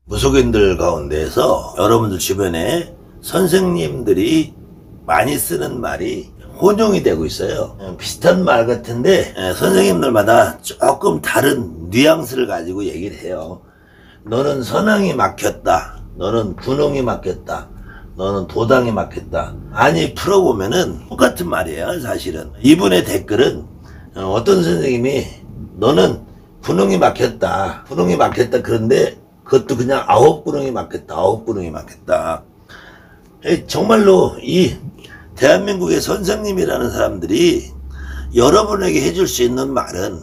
무속인들 가운데에서 여러분들 주변에 선생님들이 많이 쓰는 말이 혼용이 되고 있어요. 비슷한 말 같은데 선생님들마다 조금 다른 뉘앙스를 가지고 얘기를 해요. 너는 선왕이 막혔다, 너는 군홍이 막혔다, 너는 도당이 막혔다. 아니, 풀어보면은 똑같은 말이에요. 사실은 이분의 댓글은 어떤 선생님이 너는 군홍이 막혔다, 군홍이 막혔다, 그런데 그것도 그냥 9군홍이 막혔다, 9군홍이 막혔다. 정말로 이 대한민국의 선생님이라는 사람들이 여러분에게 해줄 수 있는 말은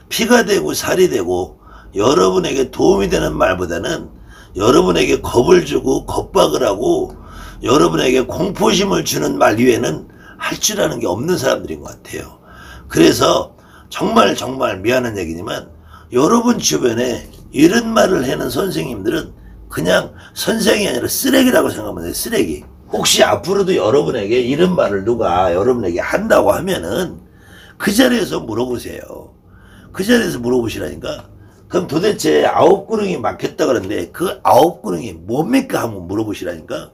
피가 되고 살이 되고 여러분에게 도움이 되는 말보다는 여러분에게 겁을 주고 겁박을 하고 여러분에게 공포심을 주는 말 이외에는 할 줄 아는 게 없는 사람들인 것 같아요. 그래서 정말 미안한 얘기지만 여러분 주변에 이런 말을 하는 선생님들은 그냥 선생이 아니라 쓰레기라고 생각하면 돼요. 쓰레기. 혹시 앞으로도 여러분에게 이런 말을 누가 여러분에게 한다고 하면은 그 자리에서 물어보세요. 그 자리에서 물어보시라니까. 그럼 도대체 9군홍이 막혔다 그러는데 그 9군홍이 뭡니까 한번 물어보시라니까.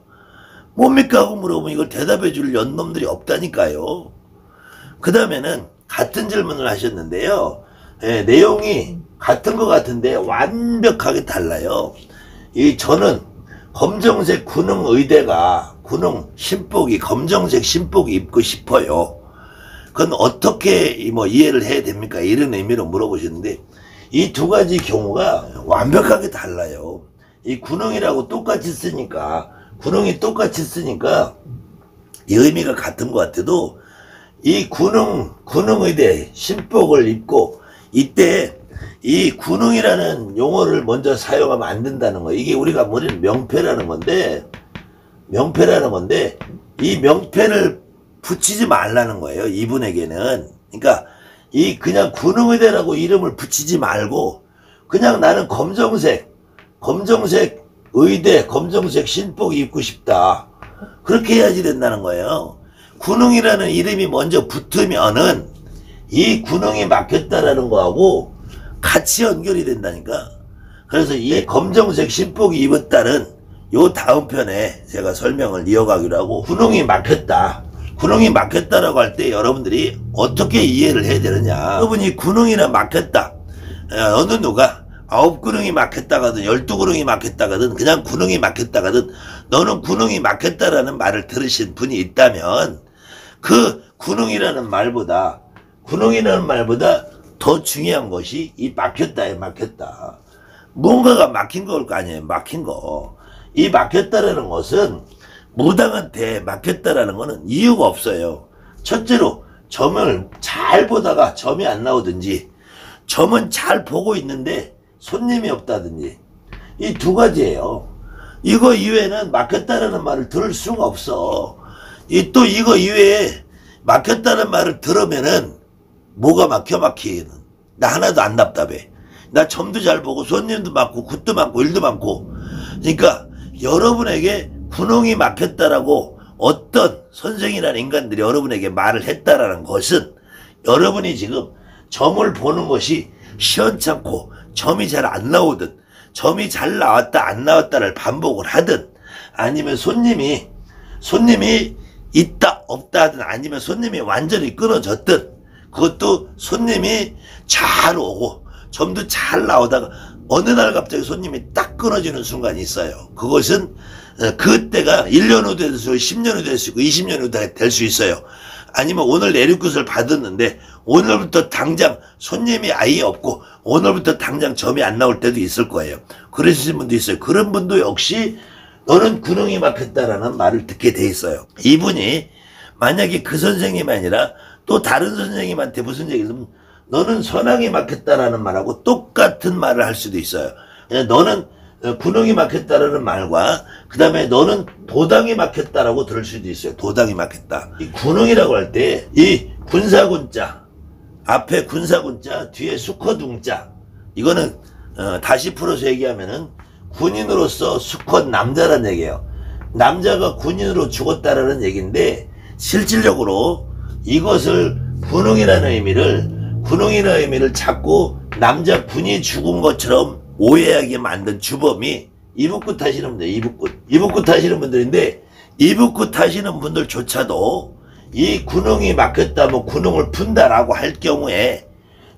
뭡니까 하고 물어보면 이걸 대답해 줄 연놈들이 없다니까요. 그 다음에는 같은 질문을 하셨는데요. 내용이 같은 것 같은데 완벽하게 달라요. 저는 검정색 군홍 의대가 군홍 신복이 검정색 신복 입고 싶어요. 그건 어떻게 이해를 해야 됩니까? 이런 의미로 물어보셨는데 이 두 가지 경우가 완벽하게 달라요. 이 군홍이라고 똑같이 쓰니까 군홍이 똑같이 쓰니까 이 의미가 같은 것 같아도 이 군홍 의대 신복을 입고 이때 이 군홍이라는 용어를 먼저 사용하면 안 된다는 거. 이게 우리가 뭐냐면 명패라는 건데 이 명패를 붙이지 말라는 거예요. 이분에게는. 그러니까 이 그냥 군홍의대라고 이름을 붙이지 말고 그냥 나는 검정색 의대 검정색 신복 입고 싶다. 그렇게 해야지 된다는 거예요. 군홍이라는 이름이 먼저 붙으면은 이 군홍이 막혔다라는 거하고 같이 연결이 된다니까. 그래서 이 검정색 신복이 입었다는 요 다음 편에 제가 설명을 이어가기로 하고 군홍이 막혔다라고 할 때 여러분들이 어떻게 이해를 해야 되느냐. 여러분이 군홍이나 막혔다, 어느 누가 9군홍이 막혔다가든 12군홍이 막혔다가든 그냥 군홍이 막혔다가든 너는 군홍이 막혔다라는 말을 들으신 분이 있다면 그 군홍이라는 말보다 더 중요한 것이 이 막혔다에 막혔다. 뭔가가 막힌 걸 거 아니에요. 막힌 거. 이 막혔다라는 것은 무당한테 막혔다라는 것은 이유가 없어요. 첫째로 점을 잘 보다가 점이 안 나오든지 점은 잘 보고 있는데 손님이 없다든지 이 두 가지예요. 이거 이외에는 막혔다라는 말을 들을 수가 없어. 또 이거 이외에 막혔다는 말을 들으면은 뭐가 막히는. 나 하나도 안 답답해. 나 점도 잘 보고 손님도 많고 굿도 많고 일도 많고. 그러니까 여러분에게 군홍이 막혔다라고 어떤 선생이라는 인간들이 여러분에게 말을 했다라는 것은 여러분이 지금 점을 보는 것이 시원찮고 점이 잘 안 나오든 점이 잘 나왔다 안 나왔다를 반복을 하든 아니면 손님이 있다 없다 하든 아니면 손님이 완전히 끊어졌든 그것도 손님이 잘 오고 점도 잘 나오다가 어느 날 갑자기 손님이 딱 끊어지는 순간이 있어요. 그것은 그때가 1년 후 될 수 있고 10년 후 될 수 있고 20년 후 될 수 있어요. 아니면 오늘 내리굿을 받았는데 오늘부터 당장 손님이 아예 없고 오늘부터 당장 점이 안 나올 때도 있을 거예요. 그러신 분도 있어요. 그런 분도 역시 너는 군홍이 막혔다라는 말을 듣게 돼 있어요. 이분이 만약에 그 선생님이 아니라 또 다른 선생님한테 무슨 얘기를 너는 선왕이 막혔다라는 말하고 똑같은 말을 할 수도 있어요. 그냥 너는 군홍이 막혔다라는 말과 그 다음에 너는 도당이 막혔다라고 들을 수도 있어요. 도당이 막혔다. 이 군홍이라고 할 때 이 군사군자 앞에 군사군자 뒤에 수컷웅자 이거는 다시 풀어서 얘기하면은 군인으로서 수컷 남자란 얘기예요. 남자가 군인으로 죽었다라는 얘기인데 실질적으로 이것을 군홍이라는 의미를 자꾸 남자 군이 죽은 것처럼 오해하게 만든 주범이 이북구 타시는 분들, 이북구 타시는 분들인데, 이북구 타시는 분들조차도 이 군웅이 막혔다, 뭐 군웅을 푼다라고 할 경우에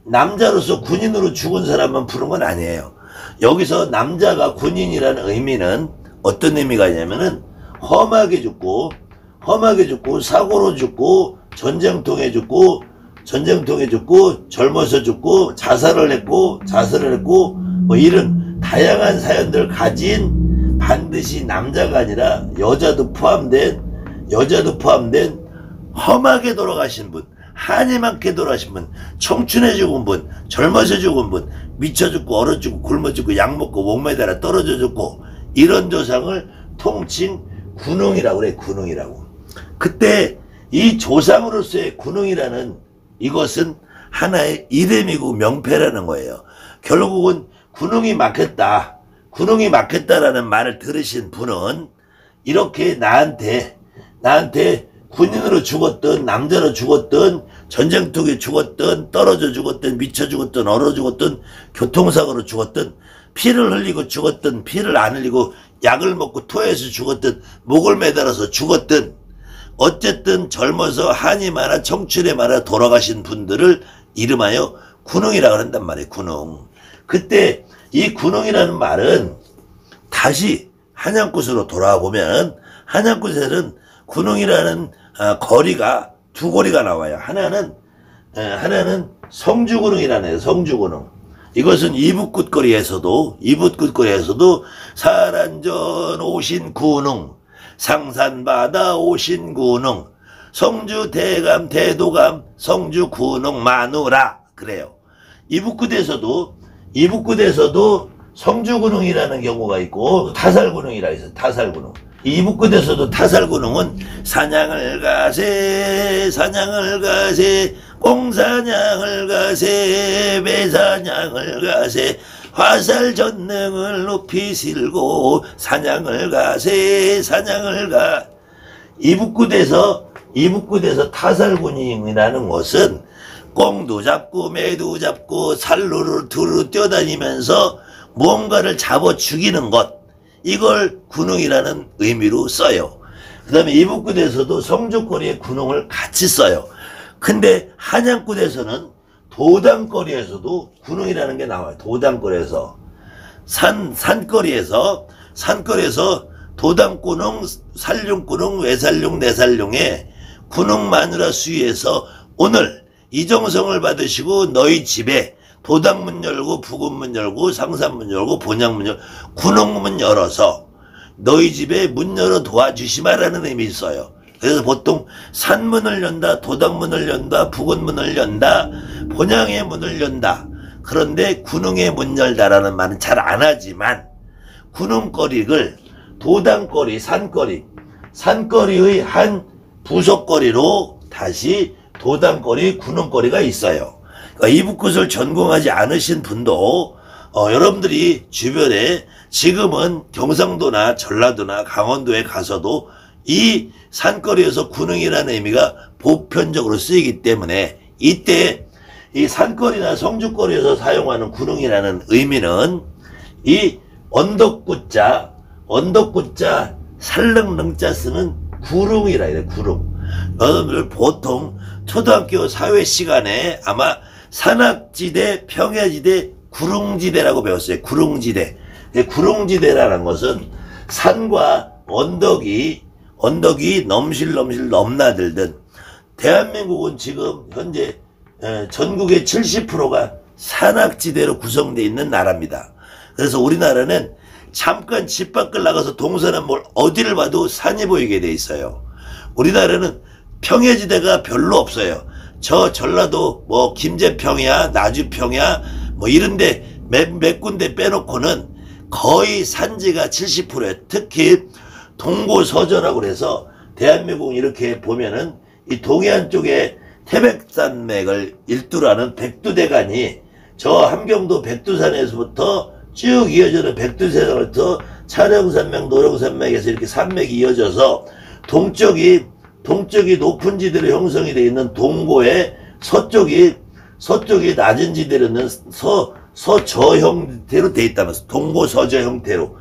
남자로서 군인으로 죽은 사람만 푸는 건 아니에요. 여기서 남자가 군인이라는 의미는 어떤 의미가 있냐면은 험하게 죽고 사고로 죽고 전쟁통에 죽고 젊어서 죽고 자살을 했고 뭐 이런 다양한 사연들 가진 반드시 남자가 아니라 여자도 포함된 험하게 돌아가신 분, 한이 많게 돌아가신 분, 청춘에 죽은 분, 젊어서 죽은 분, 미쳐 죽고 얼어 죽고 굶어 죽고 약 먹고 목매달아 떨어져 죽고 이런 조상을 통칭 군웅이라고 그래. 군웅이라고. 그때 이 조상으로서의 군웅이라는 이것은 하나의 이름이고 명패라는 거예요. 결국은 군웅이 막혔다라는 말을 들으신 분은 이렇게 나한테 군인으로 죽었든 남자로 죽었든 전쟁통에 죽었든 떨어져 죽었든 미쳐 죽었든 얼어 죽었든 교통사고로 죽었든 피를 흘리고 죽었든 피를 안 흘리고 약을 먹고 토해서 죽었든 목을 매달아서 죽었든 어쨌든 젊어서 한이 많아 청춘에 많아 돌아가신 분들을 이름하여 군웅이라고 한단 말이에요. 군웅. 그때 이 군웅이라는 말은 다시 한양굿으로 돌아와 보면 한양굿에는 군웅이라는 거리가 두 거리가 나와요. 하나는 성주군웅이라는 성주군웅. 이것은 이북굿거리에서도 사란전 오신 군웅, 상산바다 오신 군웅, 성주 대감 대도감 성주 군웅 마누라 그래요. 이북굿에서도 성주군웅이라는 경우가 있고 타살군웅이라 해서 타살군웅. 이북굿에서도 타살군웅은 사냥을 가세 공사냥을 가세 배사냥을 가세 화살 전능을 높이 실고 사냥을 가세 이북굿에서 타살군웅이라는 것은 꽁도 잡고 매도 잡고 살로를 두루 뛰어다니면서 무언가를 잡아 죽이는 것, 이걸 군웅이라는 의미로 써요. 그 다음에 이북굿에서도 성주거리의 군웅을 같이 써요. 근데 한양굿에서는 도당거리에서도 군웅이라는 게 나와요. 도당거리에서 산거리에서 도당군웅, 살룡군웅, 외살룡, 내살룡의 군웅 마누라 수위에서 오늘 이정성을 받으시고 너희 집에 도당문 열고 부군문 열고 상산문 열고 본향문 열고 군웅문 열어서 너희 집에 문 열어 도와주시마라는 의미 있어요. 그래서 보통 산문을 연다, 도당문을 연다, 부군문을 연다, 본향의 문을 연다. 그런데 군웅의 문 열다라는 말은 잘 안 하지만 군웅거리를 도당거리, 산거리의 한 부속거리로 다시 도당거리, 군웅거리가 있어요. 그러니까 이북굿을 전공하지 않으신 분도 여러분들이 주변에 지금은 경상도나 전라도나 강원도에 가서도 이 산거리에서 군웅이라는 의미가 보편적으로 쓰이기 때문에 이때 이 산거리나 성주거리에서 사용하는 군웅이라는 의미는 이 언덕구자 살릉릉자 쓰는 구릉이라 이래. 구릉. 여러분들 보통 초등학교 사회 시간에 아마 산악지대, 평야지대, 구릉지대라고 배웠어요. 구릉지대. 구릉지대라는 것은 산과 언덕이 넘실넘실 넘나들던, 대한민국은 지금 현재 전국의 70%가 산악지대로 구성되어 있는 나라입니다. 그래서 우리나라는 잠깐 집 밖을 나가서 동서나 뭘 어디를 봐도 산이 보이게 돼 있어요. 우리나라는 평야지대가 별로 없어요. 저 전라도 뭐 김제평야, 나주평야 뭐 이런데 몇 군데 빼놓고는 거의 산지가 70%예요. 특히 동고서저라고 그래서 대한민국 이렇게 보면은 이 동해안 쪽에 태백산맥을 일두라는 백두대간이 저 함경도 백두산에서부터 쭉 이어지는 백두산부터 차령산맥, 노령산맥에서 이렇게 산맥이 이어져서 동쪽이 높은 지대로 형성이 되어 있는 동고에 서쪽이 낮은 지대로 있는 서저 형태로 되어 있다면서 동고서저 형태로.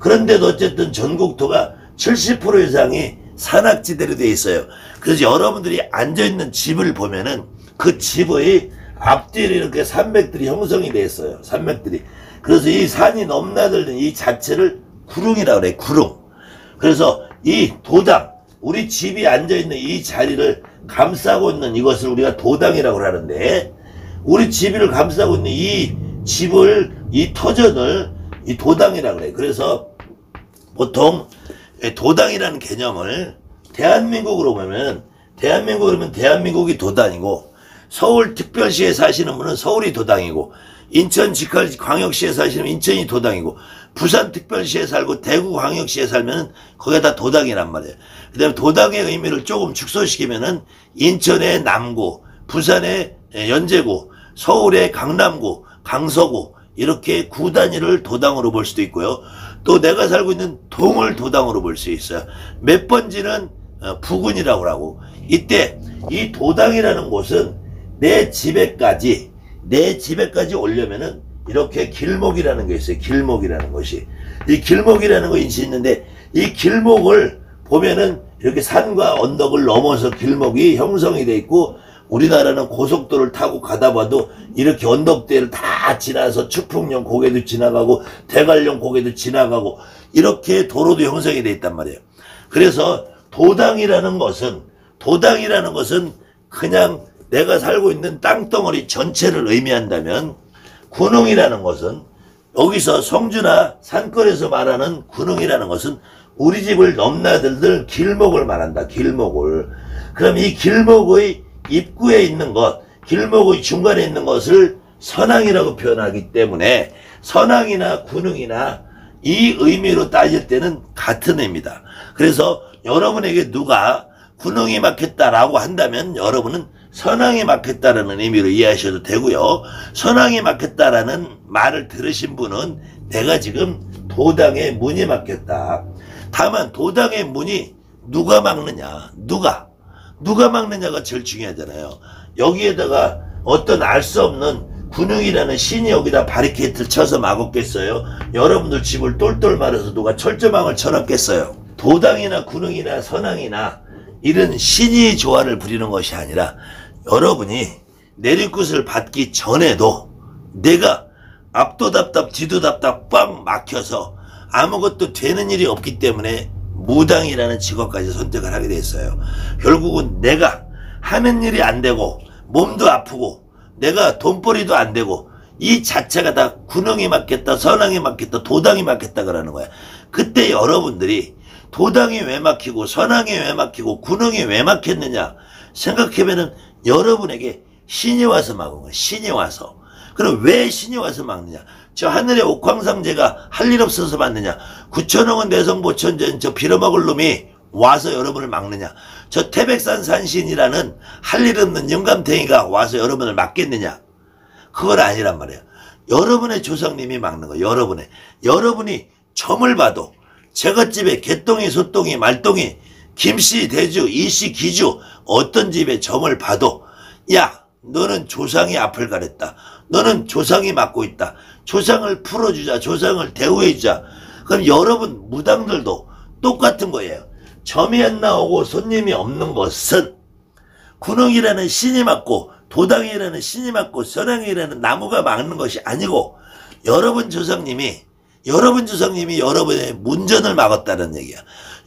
그런데도 어쨌든 전국토가 70% 이상이 산악지대로 되어 있어요. 그래서 여러분들이 앉아있는 집을 보면은 그 집의 앞뒤로 이렇게 산맥들이 형성이 되어 있어요. 산맥들이. 그래서 이 산이 넘나들는 이 자체를 구릉이라고 그래요. 구릉. 그래서 이 도당, 우리 집이 앉아있는 이 자리를 감싸고 있는 이것을 우리가 도당이라고 하는데, 우리 집을 감싸고 있는 이 집을, 이 터전을 이 도당이라고 그래요. 그래서 보통 도당이라는 개념을 대한민국으로 보면, 대한민국이 도당이고, 서울특별시에 사시는 분은 서울이 도당이고, 인천광역시에 사시는 인천이 도당이고, 부산특별시에 살고 대구광역시에 살면 거기가 다 도당이란 말이에요. 그 다음에 도당의 의미를 조금 축소시키면은 인천의 남구, 부산의 연제구, 서울의 강남구, 강서구, 이렇게 구 단위를 도당으로 볼 수도 있고요. 또 내가 살고 있는 동을 도당으로 볼 수 있어요. 몇 번지는 부근이라고 하고, 이때 이 도당이라는 곳은 내 집에까지 오려면은 이렇게 길목이라는 게 있어요. 길목이라는 것이. 이 길목이라는 것이 있는데, 이 길목을 보면은 이렇게 산과 언덕을 넘어서 길목이 형성이 돼 있고, 우리나라는 고속도로를 타고 가다 봐도 이렇게 언덕대를 다 지나서 추풍령 고개도 지나가고 대관령 고개도 지나가고 이렇게 도로도 형성이 돼 있단 말이에요. 그래서 도당이라는 것은 그냥 내가 살고 있는 땅덩어리 전체를 의미한다면, 군흥이라는 것은 여기서 성주나 산골에서 말하는 군흥이라는 것은 우리 집을 넘나들들 길목을 말한다. 길목을. 그럼 이 길목의 입구에 있는 것, 길목의 중간에 있는 것을 선항이라고 표현하기 때문에 선항이나 군흥이나 이 의미로 따질 때는 같은 의미다. 그래서 여러분에게 누가 군흥이 막혔다라고 한다면 여러분은 선항이 막혔다라는 의미로 이해하셔도 되고요. 선항이 막혔다라는 말을 들으신 분은 내가 지금 도당의 문이 막혔다. 다만 도당의 문이 누가 막느냐, 누가 막느냐가 제일 중요하잖아요. 여기에다가 어떤 알 수 없는 군흥이라는 신이 여기다 바리케이트를 쳐서 막았겠어요? 여러분들 집을 똘똘 말아서 누가 철조망을 쳐놨겠어요? 도당이나 군흥이나 선항이나 이런 신이 조화를 부리는 것이 아니라, 여러분이 내리굿을 받기 전에도 내가 앞도 답답 뒤도 답답 꽉 막혀서 아무것도 되는 일이 없기 때문에 무당이라는 직업까지 선택을 하게 됐어요. 결국은 내가 하는 일이 안 되고 몸도 아프고 내가 돈벌이도 안 되고 이 자체가 다 군흥이 막혔다, 선항이 막혔다, 도당이 막혔다 그러는 거야. 그때 여러분들이 도당이 왜 막히고 선항이 왜 막히고 군흥이 왜 막혔느냐 생각해보면은 여러분에게 신이 와서 막은 거야. 신이 와서. 그럼 왜 신이 와서 막느냐? 저 하늘의 옥황상제가 할 일 없어서 막느냐? 9천억은 내성보천전 저 빌어먹을 놈이 와서 여러분을 막느냐? 저 태백산 산신이라는 할 일 없는 영감탱이가 와서 여러분을 막겠느냐? 그건 아니란 말이에요. 여러분의 조상님이 막는 거예요. 여러분이 점을 봐도 제갓집에 개똥이, 소똥이, 말똥이, 김씨, 대주, 이씨, 기주 어떤 집에 점을 봐도 야, 너는 조상이 앞을 가렸다. 너는 조상이 맡고 있다. 조상을 풀어주자. 조상을 대우해주자. 그럼 여러분 무당들도 똑같은 거예요. 점이 안 나오고 손님이 없는 것은 군흥이라는 신이 맡고 도당이라는 신이 맡고 선왕이라는 나무가 막는 것이 아니고 여러분 조상님이 여러분의 문전을 막았다는 얘기야.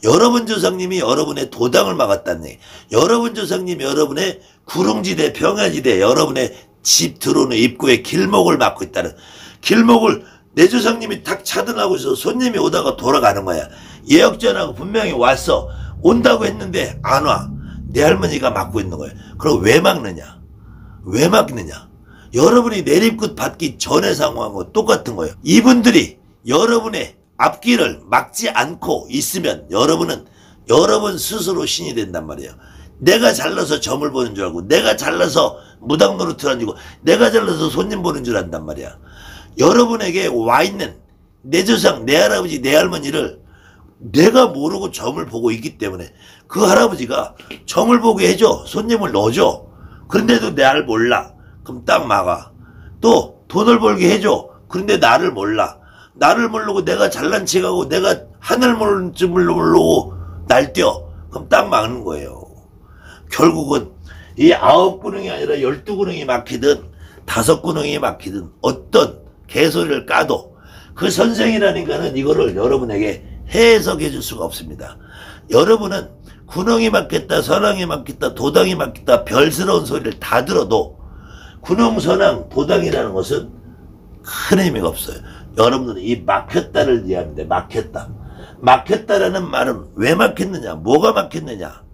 여러분 조상님이 여러분의 도당을 막았다는 얘기. 여러분 조상님이 여러분의 구릉지대, 평야지대, 여러분의 집 들어오는 입구에 길목을 막고 있다는. 길목을 내 조상님이 탁 차단하고 있어서 손님이 오다가 돌아가는 거야. 예약 전화하고 분명히 왔어. 온다고 했는데 안 와. 내 할머니가 막고 있는 거야. 그럼 왜 막느냐? 왜 막느냐? 여러분이 내립굿 받기 전의 상황하고 똑같은 거예요. 이분들이 여러분의 앞길을 막지 않고 있으면 여러분은 여러분 스스로 신이 된단 말이에요. 내가 잘나서 점을 보는 줄 알고 내가 잘나서 무당 노릇을 안 주고 내가 잘나서 손님 보는 줄 안단 말이야. 여러분에게 와있는 내 조상, 내 할아버지, 내 할머니를 내가 모르고 점을 보고 있기 때문에 그 할아버지가 점을 보게 해줘. 손님을 넣어줘. 그런데도 나를 몰라. 그럼 딱 막아. 또 돈을 벌게 해줘. 그런데 나를 몰라. 나를 모르고 내가 잘난 척하고 내가 하늘 모르는 줄 모르고 날뛰어. 그럼 딱 막는 거예요. 결국은 이 9구능이 아니라 12구능이 막히든 5구능이 막히든 어떤 개소리를 까도 그 선생이라니까는 이거를 여러분에게 해석해 줄 수가 없습니다. 여러분은 군웅이 막혔다, 선왕이 막혔다, 도당이 막혔다, 별스러운 소리를 다 들어도 군웅, 선왕, 도당이라는 것은 큰 의미가 없어요. 여러분들은 이 막혔다를 이해하는데, 막혔다. 막혔다라는 말은 왜 막혔느냐, 뭐가 막혔느냐.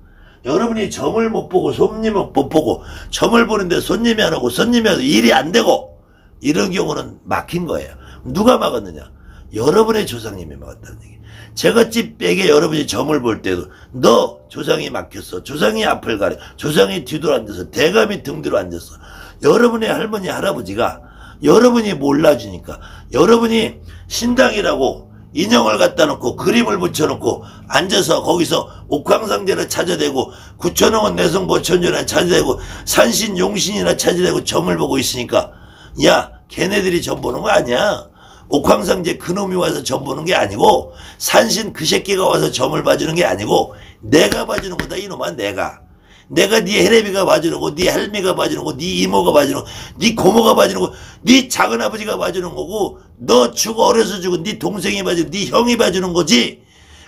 여러분이 점을 못 보고 손님을 못 보고 점을 보는데 손님이 안 오고 손님이 와서 일이 안 되고 이런 경우는 막힌 거예요. 누가 막았느냐? 여러분의 조상님이 막았다는 얘기. 제갓집에게 여러분이 점을 볼 때도 너 조상이 막혔어. 조상이 앞을 가려. 조상이 뒤로 앉아서 대감이 등 뒤로 앉았어. 여러분의 할머니 할아버지가 여러분이 몰라주니까 여러분이 신당이라고 인형을 갖다 놓고 그림을 붙여놓고 앉아서 거기서 옥황상제를 찾아대고 구천왕원 내성보천전을 찾아대고 산신 용신이나 찾아대고 점을 보고 있으니까 야 걔네들이 점 보는 거 아니야. 옥황상제 그놈이 와서 점 보는 게 아니고 산신 그 새끼가 와서 점을 봐주는 게 아니고 내가 봐주는 거다 이놈아. 내가 네 헬레비가 봐주는 거, 네 할미가 봐주는 거, 네 이모가 봐주는 거, 네 고모가 봐주는 거, 네 작은아버지가 봐주는 거고 너 죽어 어려서 죽은 네 동생이 봐주는 네 형이 봐주는 거지.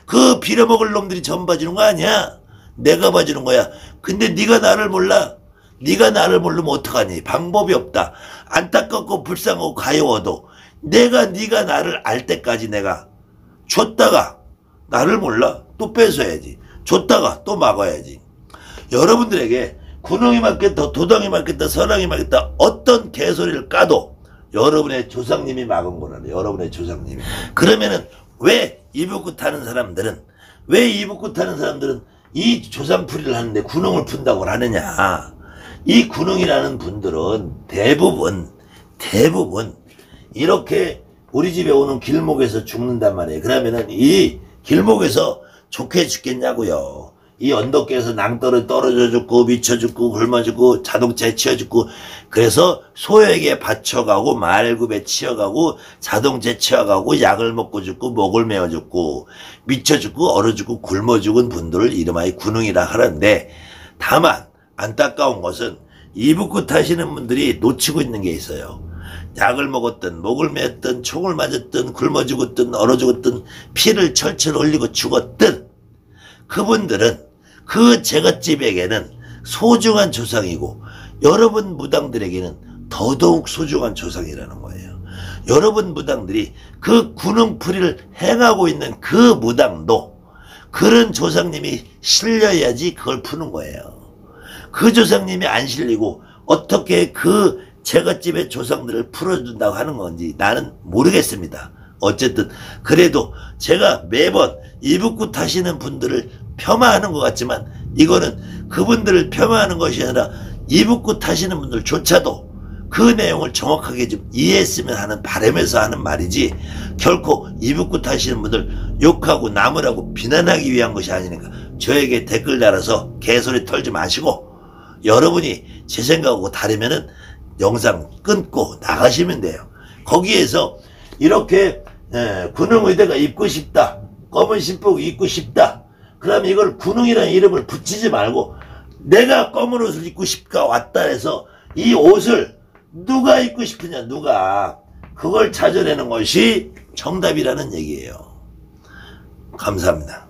그 빌어먹을 놈들이 점 봐주는 거 아니야. 내가 봐주는 거야. 근데 네가 나를 몰라. 네가 나를 모르면 어떡하니. 방법이 없다. 안타깝고 불쌍하고 가여워도 네가 나를 알 때까지 내가 줬다가 나를 몰라 또 뺏어야지. 줬다가 또 막아야지. 여러분들에게 군웅이 막겠다, 도당이 막겠다, 선왕이 막겠다 어떤 개소리를 까도 여러분의 조상님이 막은 거라네. 여러분의 조상님이. 그러면은 왜 이북구 타는 사람들은 이 조상풀이를 하는데 군웅을 푼다고 하느냐. 이 군웅이라는 분들은 대부분 이렇게 우리 집에 오는 길목에서 죽는단 말이에요. 그러면은 이 길목에서 좋게 죽겠냐고요. 이 언덕에서 낭떠러 떨어져 죽고 미쳐 죽고 굶어 죽고 자동차에 치여 죽고 그래서 소에게 받쳐가고 말굽에 치여가고 자동차에 치여가고 약을 먹고 죽고 목을 메어 죽고 미쳐 죽고 얼어 죽고 굶어 죽은 분들을 이름하여 군웅이라 하는데 다만 안타까운 것은 이북구 타시는 분들이 놓치고 있는 게 있어요. 약을 먹었든 목을 메었든 총을 맞았든 굶어 죽었든 얼어 죽었든 피를 철철 흘리고 죽었든 그분들은 그 제갓집에게는 소중한 조상이고 여러분 무당들에게는 더더욱 소중한 조상이라는 거예요. 여러분 무당들이 그 군웅풀이를 행하고 있는 그 무당도 그런 조상님이 실려야지 그걸 푸는 거예요. 그 조상님이 안 실리고 어떻게 그 제갓집의 조상들을 풀어준다고 하는 건지 나는 모르겠습니다. 어쨌든 그래도 제가 매번 이북구 타시는 분들을 폄하하는 것 같지만 이거는 그분들을 폄하하는 것이 아니라 이북구 타시는 분들조차도 그 내용을 정확하게 좀 이해했으면 하는 바람에서 하는 말이지 결코 이북구 타시는 분들 욕하고 나무라고 비난하기 위한 것이 아니니까 저에게 댓글 달아서 개소리 털지 마시고 여러분이 제 생각하고 다르면은 영상 끊고 나가시면 돼요. 거기에서 이렇게 군웅의대가 입고 싶다. 검은 신복 입고 싶다. 그럼 이걸 군웅이라는 이름을 붙이지 말고 내가 검은 옷을 입고 싶다 왔다 해서 이 옷을 누가 입고 싶으냐 누가 그걸 찾아내는 것이 정답이라는 얘기예요. 감사합니다.